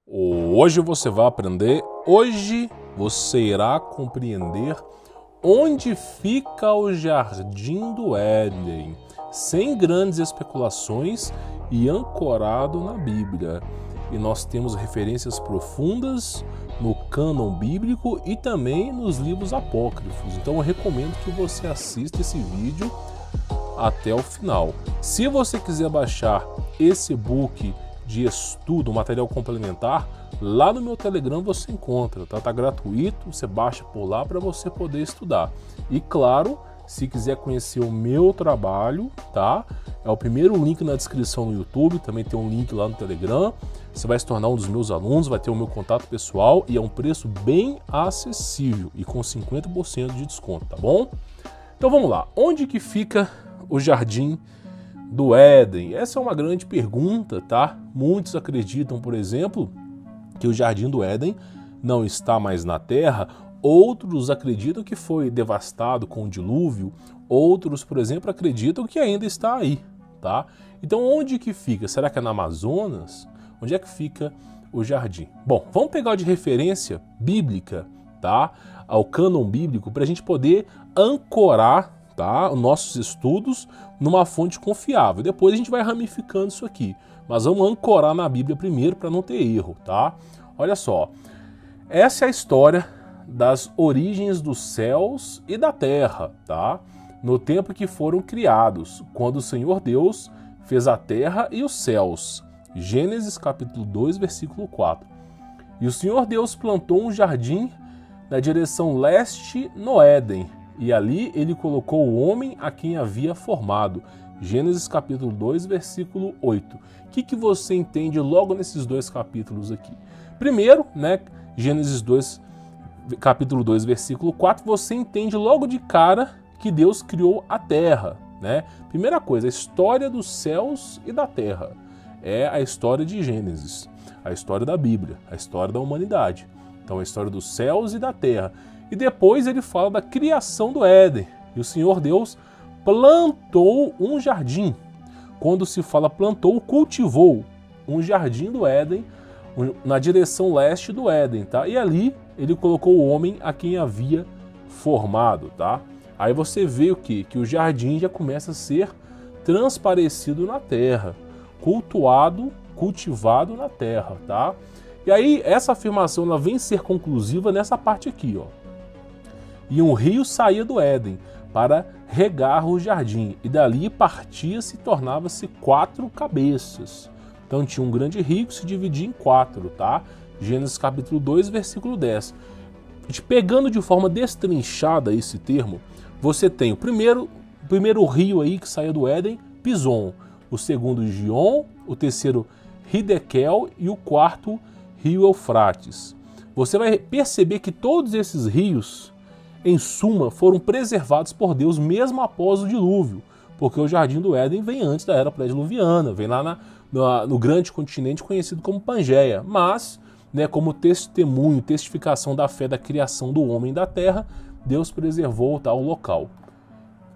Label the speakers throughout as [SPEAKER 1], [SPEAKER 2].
[SPEAKER 1] Hoje você vai aprender, hoje você irá compreender onde fica o Jardim do Éden, sem grandes especulações e ancorado na Bíblia. E nós temos referências profundas no cânon bíblico e também nos livros apócrifos. Então eu recomendo que você assista esse vídeo até o final. Se você quiser baixar esse e-book de estudo, material complementar, lá no meu Telegram você encontra, tá? Tá gratuito, você baixa por lá para você poder estudar. E claro, se quiser conhecer o meu trabalho, tá? É o primeiro link na descrição no YouTube, também tem um link lá no Telegram. Você vai se tornar um dos meus alunos, vai ter o meu contato pessoal e é um preço bem acessível e com 50% de desconto, tá bom? Então vamos lá, onde que fica o Jardim do Éden? Essa é uma grande pergunta, tá? Muitos acreditam, por exemplo, que o Jardim do Éden não está mais na Terra. Outros acreditam que foi devastado com o dilúvio. Outros, por exemplo, acreditam que ainda está aí, tá? Então onde que fica? Será que é na Amazonas? Onde é que fica o jardim? Bom, vamos pegar de referência bíblica, tá? Ao cânon bíblico, para a gente poder ancorar, tá, os nossos estudos numa fonte confiável. Depois a gente vai ramificando isso aqui. Mas vamos ancorar na Bíblia primeiro para não ter erro, tá? Olha só, essa é a história das origens dos céus e da terra, tá? No tempo que foram criados, quando o Senhor Deus fez a terra e os céus. Gênesis capítulo 2, versículo 4. E o Senhor Deus plantou um jardim na direção leste no Éden, e ali ele colocou o homem a quem havia formado. Gênesis capítulo 2, versículo 8. O que você entende logo nesses dois capítulos aqui? Primeiro, né, Gênesis 2, capítulo 2, versículo 4, você entende logo de cara que Deus criou a terra, né? Primeira coisa, a história dos céus e da terra. É a história de Gênesis, a história da Bíblia, a história da humanidade. Então a história dos céus e da terra. E depois ele fala da criação do Éden. E o Senhor Deus plantou um jardim. Quando se fala plantou, cultivou um jardim do Éden na direção leste do Éden, tá? E ali ele colocou o homem a quem havia formado, tá? Aí você vê o quê? Que o jardim já começa a ser transparecido na terra, cultuado, cultivado na terra, tá? E aí essa afirmação ela vem ser conclusiva nessa parte aqui, ó. E um rio saía do Éden para regar o jardim, e dali partia-se e tornava-se 4 cabeças. Então tinha um grande rio que se dividia em 4, tá? Gênesis capítulo 2, versículo 10. Pegando de forma destrinchada esse termo, você tem o primeiro rio aí que saía do Éden, Pison, o segundo Gion, o terceiro Hidekel e o quarto rio Eufrates. Você vai perceber que todos esses rios, em suma, foram preservados por Deus mesmo após o dilúvio, porque o Jardim do Éden vem antes da era pré-diluviana, vem lá no grande continente conhecido como Pangeia, mas, né, como testemunho, testificação da fé da criação do homem e da terra, Deus preservou tal local.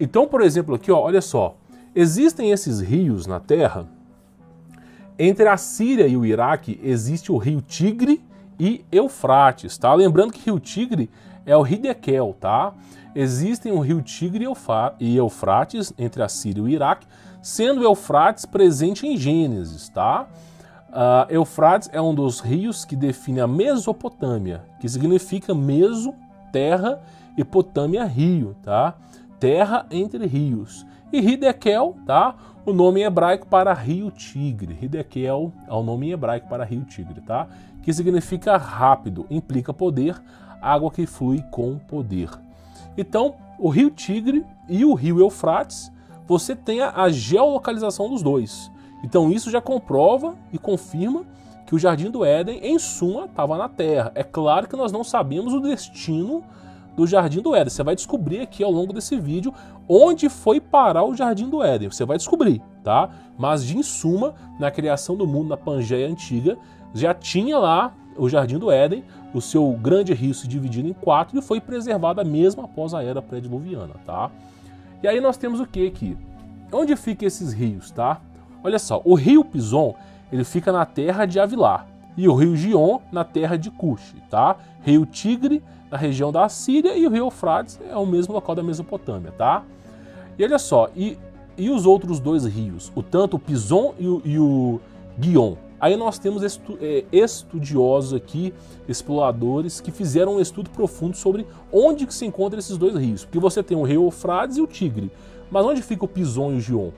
[SPEAKER 1] Então, por exemplo, aqui, ó, olha só, existem esses rios na terra. Entre a Síria e o Iraque existe o rio Tigre e Eufrates, tá? Lembrando que rio Tigre é o Hidekel, tá? Existem o rio Tigre e Eufrates entre a Síria e o Iraque, sendo o Eufrates presente em Gênesis, tá? Eufrates é um dos rios que define a Mesopotâmia, que significa meso, terra, e Potâmia, rio, tá? Terra entre rios. E Hidekel, tá? O nome hebraico para rio Tigre. Hidekel é o nome hebraico para rio Tigre, tá? Que significa rápido, implica poder, água que flui com poder. Então, o rio Tigre e o rio Eufrates, você tem a geolocalização dos dois. Então isso já comprova e confirma que o Jardim do Éden, em suma, estava na Terra. É claro que nós não sabemos o destino do Jardim do Éden. Você vai descobrir aqui ao longo desse vídeo onde foi parar o Jardim do Éden. Você vai descobrir, tá? Mas, em suma, na criação do mundo, na Pangeia antiga, já tinha lá o Jardim do Éden, o seu grande rio se dividindo em 4 e foi preservada mesmo após a era pré-diluviana, tá? E aí nós temos o que aqui? Onde ficam esses rios, tá? Olha só, o rio Pison, ele fica na terra de Avilá. e o rio Gion na terra de Cush, tá? Rio Tigre na região da Assíria e o rio Eufrates é o mesmo local da Mesopotâmia, tá? E olha só, e os outros dois rios, tanto o Pison e o Guion? Aí nós temos estudiosos aqui, exploradores, que fizeram um estudo profundo sobre onde que se encontram esses dois rios. Porque você tem o rio Eufrates e o Tigre. Mas onde fica o Pison e o Gion?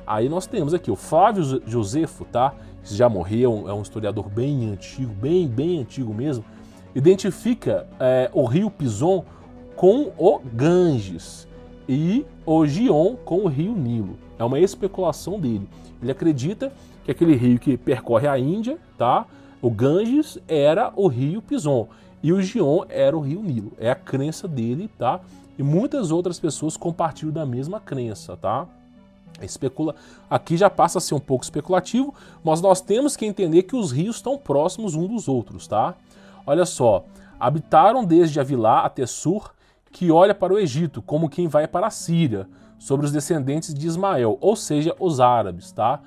[SPEAKER 1] Aí nós temos aqui o Flávio Josefo, tá? Que já morreu, é um historiador bem antigo, bem antigo mesmo. Identifica o rio Pison com o Ganges e o Gion com o rio Nilo. É uma especulação dele. Ele acredita que aquele rio que percorre a Índia, tá? O Ganges era o rio Pison e o Gion era o rio Nilo. É a crença dele, tá? E muitas outras pessoas compartilham da mesma crença, tá? Aqui já passa a ser um pouco especulativo, mas nós temos que entender que os rios estão próximos uns dos outros, tá? Olha só, habitaram desde Avilá até Sur, que olha para o Egito, como quem vai para a Síria, sobre os descendentes de Ismael, ou seja, os árabes, tá?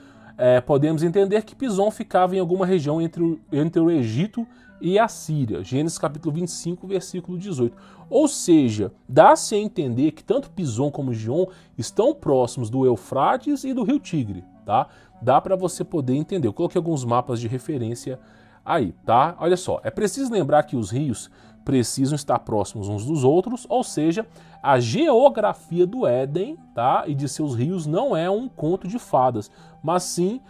[SPEAKER 1] Podemos entender que Pison ficava em alguma região entre o Egito e a Síria. Gênesis capítulo 25, versículo 18. Ou seja, dá-se a entender que tanto Pison como Gion estão próximos do Eufrates e do rio Tigre, tá? Dá para você poder entender. Eu coloquei alguns mapas de referência aí, tá? Olha só, é preciso lembrar que os rios precisam estar próximos uns dos outros, ou seja, a geografia do Éden, tá, e de seus rios não é um conto de fadas, mas sim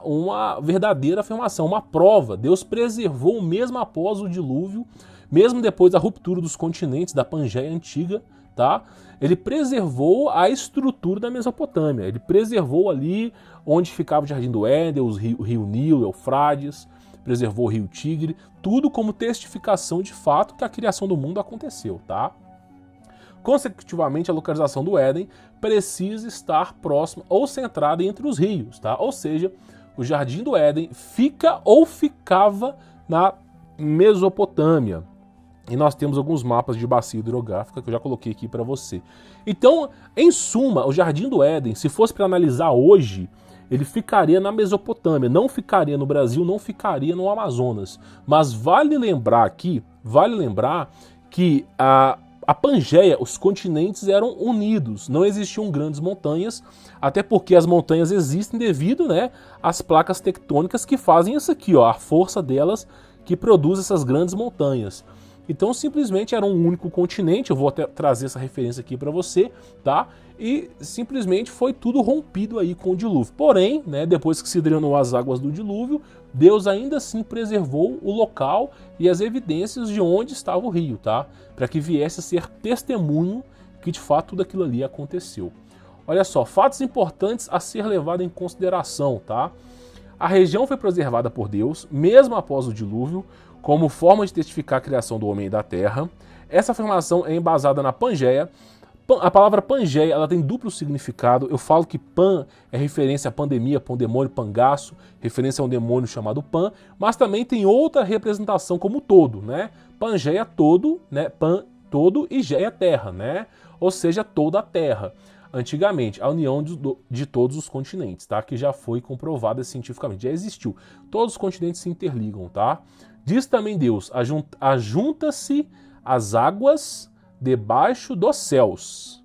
[SPEAKER 1] uma verdadeira afirmação, uma prova. Deus preservou mesmo após o dilúvio, mesmo depois da ruptura dos continentes da Pangeia Antiga, tá? Ele preservou a estrutura da Mesopotâmia, ele preservou ali onde ficava o Jardim do Éden, o rio Nilo, Eufrates, preservou o rio Tigre, tudo como testificação de fato que a criação do mundo aconteceu, tá? Consecutivamente, a localização do Éden precisa estar próxima ou centrada entre os rios, tá? Ou seja, o Jardim do Éden fica ou ficava na Mesopotâmia. E nós temos alguns mapas de bacia hidrográfica que eu já coloquei aqui para você. Então, em suma, o Jardim do Éden, se fosse para analisar hoje, ele ficaria na Mesopotâmia, não ficaria no Brasil, não ficaria no Amazonas. Mas vale lembrar que a Pangeia, os continentes eram unidos, não existiam grandes montanhas, até porque as montanhas existem devido, né, às placas tectônicas que fazem isso aqui, ó, a força delas que produz essas grandes montanhas. Então simplesmente era um único continente, eu vou até trazer essa referência aqui para você, tá? E simplesmente foi tudo rompido aí com o dilúvio. Porém, né, depois que se drenou as águas do dilúvio, Deus ainda assim preservou o local e as evidências de onde estava o rio, tá? Para que viesse a ser testemunho que de fato tudo aquilo ali aconteceu. Olha só, fatos importantes a ser levado em consideração, tá? A região foi preservada por Deus, mesmo após o dilúvio, como forma de testificar a criação do homem e da terra. Essa afirmação é embasada na Pangeia. A palavra Pangeia, ela tem duplo significado. Eu falo que Pan é referência à pandemia, pandemônio, pangaço, referência a um demônio chamado Pan, mas também tem outra representação como todo, né? Pangeia todo, né? Pan todo e Geia terra, né? Ou seja, toda a terra. Antigamente, a união de todos os continentes, tá? Que já foi comprovada cientificamente, já existiu. Todos os continentes se interligam, tá? Diz também Deus, ajunta-se as águas debaixo dos céus,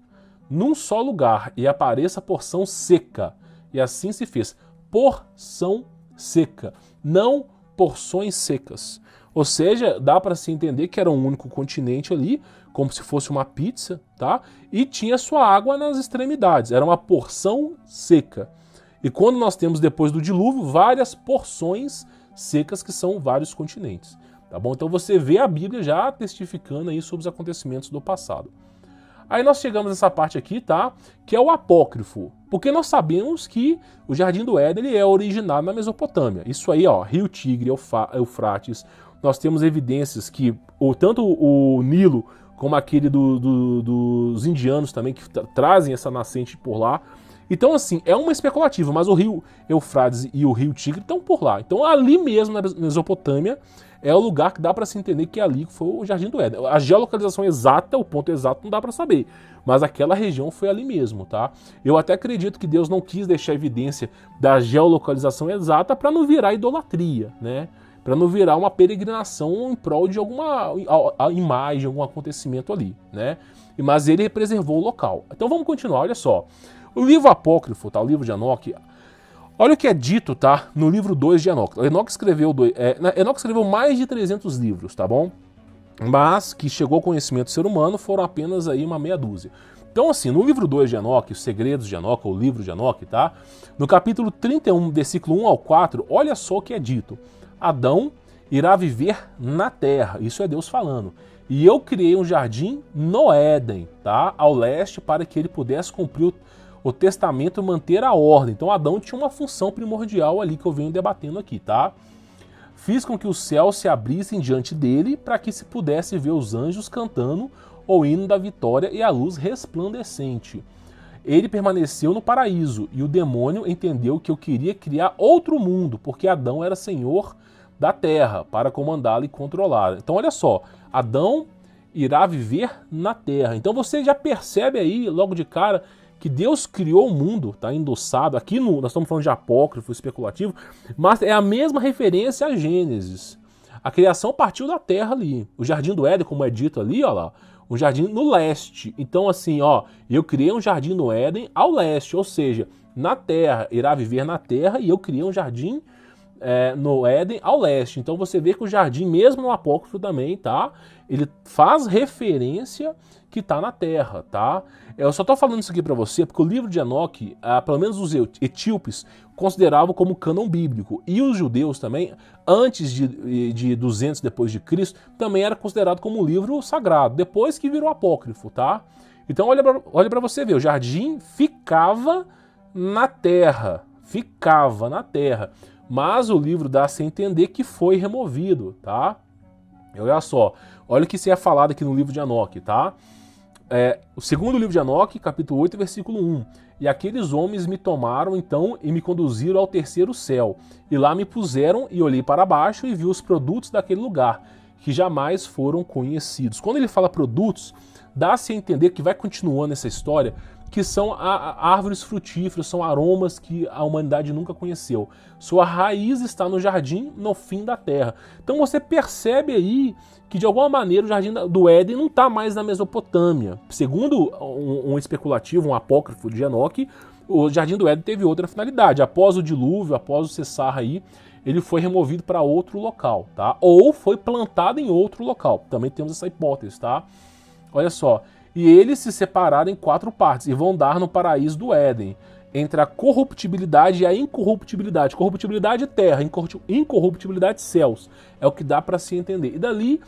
[SPEAKER 1] num só lugar, e apareça a porção seca. E assim se fez. Porção seca, não porções secas. Ou seja, dá para se entender que era um único continente ali, como se fosse uma pizza, tá? E tinha sua água nas extremidades. Era uma porção seca. E quando nós temos, depois do dilúvio, várias porções secas que são vários continentes, tá bom? Então você vê a Bíblia já testificando aí sobre os acontecimentos do passado. Aí nós chegamos nessa parte aqui, tá? Que é o apócrifo, porque nós sabemos que o Jardim do Éden ele é originado na Mesopotâmia. Isso aí, ó, Rio Tigre, Eufrates, nós temos evidências que tanto o Nilo como aquele dos indianos também, que trazem essa nascente por lá. Então, assim, é uma especulativa, mas o rio Eufrates e o rio Tigre estão por lá. Então, ali mesmo na Mesopotâmia, é o lugar que dá para se entender que ali foi o Jardim do Éden. A geolocalização exata, o ponto exato, não dá para saber. Mas aquela região foi ali mesmo, tá? Eu até acredito que Deus não quis deixar evidência da geolocalização exata para não virar idolatria, né? para não virar uma peregrinação em prol de alguma imagem, algum acontecimento ali, né? Mas ele preservou o local. Então vamos continuar, olha só. O livro apócrifo, tá? O livro de Enoque, olha o que é dito, tá? No livro 2 de Enoque. Enoque escreveu mais de 300 livros, tá bom? Mas que chegou ao conhecimento do ser humano foram apenas aí uma meia dúzia. Então assim, no livro 2 de Enoque, os segredos de Enoque, ou o livro de Enoque, tá? No capítulo 31, versículo 1 ao 4, olha só o que é dito. Adão irá viver na terra, isso é Deus falando. E eu criei um jardim no Éden, tá? Ao leste, para que ele pudesse cumprir o testamento e manter a ordem. Então Adão tinha uma função primordial ali que eu venho debatendo aqui, tá? Fiz com que os céus se abrissem diante dele para que se pudesse ver os anjos cantando o hino da vitória e a luz resplandecente. Ele permaneceu no paraíso e o demônio entendeu que eu queria criar outro mundo, porque Adão era senhor da terra para comandá-la e controlá-la. Então olha só, Adão irá viver na terra. Então você já percebe aí, logo de cara, que Deus criou o mundo, tá endossado, aqui nós estamos falando de apócrifo, especulativo, mas é a mesma referência a Gênesis. A criação partiu da terra ali. O jardim do Éden, como é dito ali, ó lá, um jardim no leste. Então assim, ó, eu criei um jardim no Éden ao leste, ou seja, na terra, irá viver na terra, e eu criei um jardim no Éden ao leste. Então você vê que o jardim, mesmo no apócrifo também, tá? Ele faz referência que tá na terra, tá? Eu só tô falando isso aqui para você porque o livro de Enoque, pelo menos os etíopes, consideravam como cânon bíblico. E os judeus também, antes de 200 depois de Cristo, também era considerado como um livro sagrado, depois que virou apócrifo, tá? Então olha para você ver, o jardim ficava na terra, mas o livro dá-se a entender que foi removido, tá? Olha só, olha o que se é falado aqui no livro de Enoque, tá? O segundo livro de Enoque, capítulo 8, versículo 1. E aqueles homens me tomaram então e me conduziram ao terceiro céu. E lá me puseram e olhei para baixo e vi os produtos daquele lugar, que jamais foram conhecidos. Quando ele fala produtos, dá-se a entender que vai continuando essa história, que são árvores frutíferas, são aromas que a humanidade nunca conheceu. Sua raiz está no jardim, no fim da terra. Então você percebe aí que de alguma maneira o jardim do Éden não está mais na Mesopotâmia. Segundo um especulativo, um apócrifo de Enoque, o jardim do Éden teve outra finalidade. Após o dilúvio, após o cessar aí, ele foi removido para outro local, tá? Ou foi plantado em outro local. Também temos essa hipótese, tá? Olha só. E eles se separaram em 4 partes e vão dar no paraíso do Éden, entre a corruptibilidade e a incorruptibilidade. Corruptibilidade terra, incorruptibilidade céus. É o que dá para se entender. E dali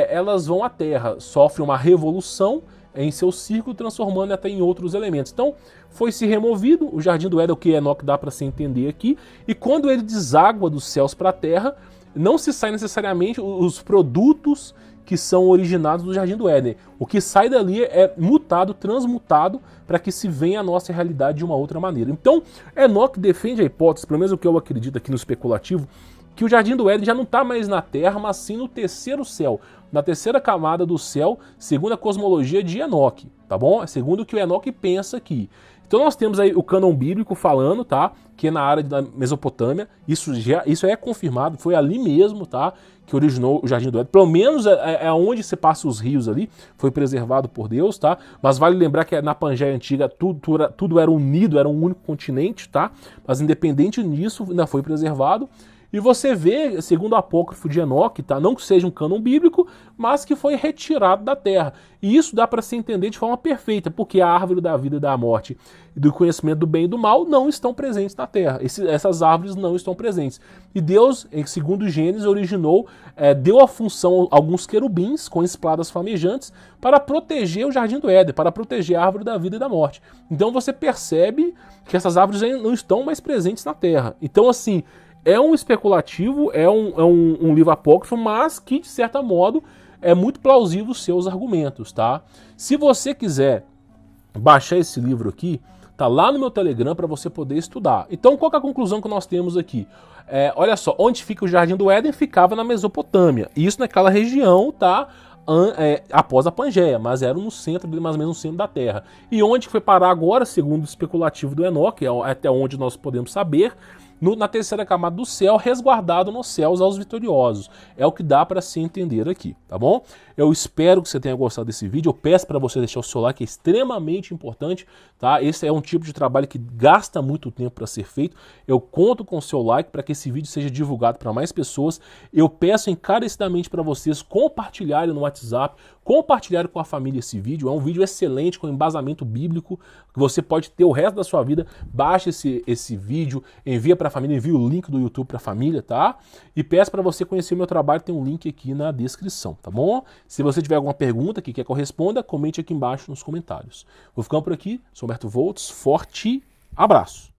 [SPEAKER 1] elas vão à terra, sofrem uma revolução em seu círculo, transformando até em outros elementos. Então, foi se removido o jardim do Éden, o que Enoque dá para se entender aqui, e quando ele deságua dos céus para a terra, não se sai necessariamente os produtos que são originados do jardim do Éden. O que sai dali é mutado, transmutado, para que se venha a nossa realidade de uma outra maneira. Então, Enoque defende a hipótese, pelo menos o que eu acredito aqui no especulativo, que o jardim do Éden já não está mais na terra, mas sim no terceiro céu, na terceira camada do céu, segundo a cosmologia de Enoque, tá bom? É segundo o que o Enoque pensa aqui. Então nós temos aí o cânon bíblico falando, tá? Que é na área da Mesopotâmia, isso é confirmado, foi ali mesmo, tá? Que originou o Jardim do Éden. Pelo menos é onde se passa os rios ali, foi preservado por Deus, tá? Mas vale lembrar que na Pangeia Antiga tudo era unido, era um único continente, tá? Mas independente disso, ainda foi preservado. E você vê, segundo o apócrifo de Enoque, tá? Não que seja um cânon bíblico, mas que foi retirado da terra. E isso dá para se entender de forma perfeita, porque a árvore da vida e da morte e do conhecimento do bem e do mal não estão presentes na terra. Essas árvores não estão presentes. E Deus, segundo Gênesis, originou, deu a função a alguns querubins com espadas flamejantes para proteger o jardim do Éden, para proteger a árvore da vida e da morte. Então você percebe que essas árvores não estão mais presentes na terra. Então assim, é um especulativo, é um livro apócrifo, mas que, de certo modo, é muito plausível os seus argumentos, tá? Se você quiser baixar esse livro aqui, tá lá no meu Telegram para você poder estudar. Então, qual que é a conclusão que nós temos aqui? Olha só, onde fica o Jardim do Éden ficava na Mesopotâmia. Isso naquela região, tá? Após a Pangeia, mas era no centro, mais ou menos no centro da Terra. E onde foi parar agora, segundo o especulativo do Enoque, até onde nós podemos saber, na terceira camada do céu, resguardado nos céus aos vitoriosos. É o que dá para se entender aqui, tá bom? Eu espero que você tenha gostado desse vídeo. Eu peço para você deixar o seu like, que é extremamente importante, tá? Esse é um tipo de trabalho que gasta muito tempo para ser feito. Eu conto com o seu like para que esse vídeo seja divulgado para mais pessoas. Eu peço encarecidamente para vocês compartilharem no WhatsApp, compartilharem com a família esse vídeo. É um vídeo excelente, com embasamento bíblico, que você pode ter o resto da sua vida. Baixe esse vídeo, envia para a família, envia o link do YouTube para a família, tá? E peço para você conhecer o meu trabalho, tem um link aqui na descrição, tá bom? Se você tiver alguma pergunta que quer que eu responda, comente aqui embaixo nos comentários. Vou ficando por aqui, sou Humberto Volts, forte abraço!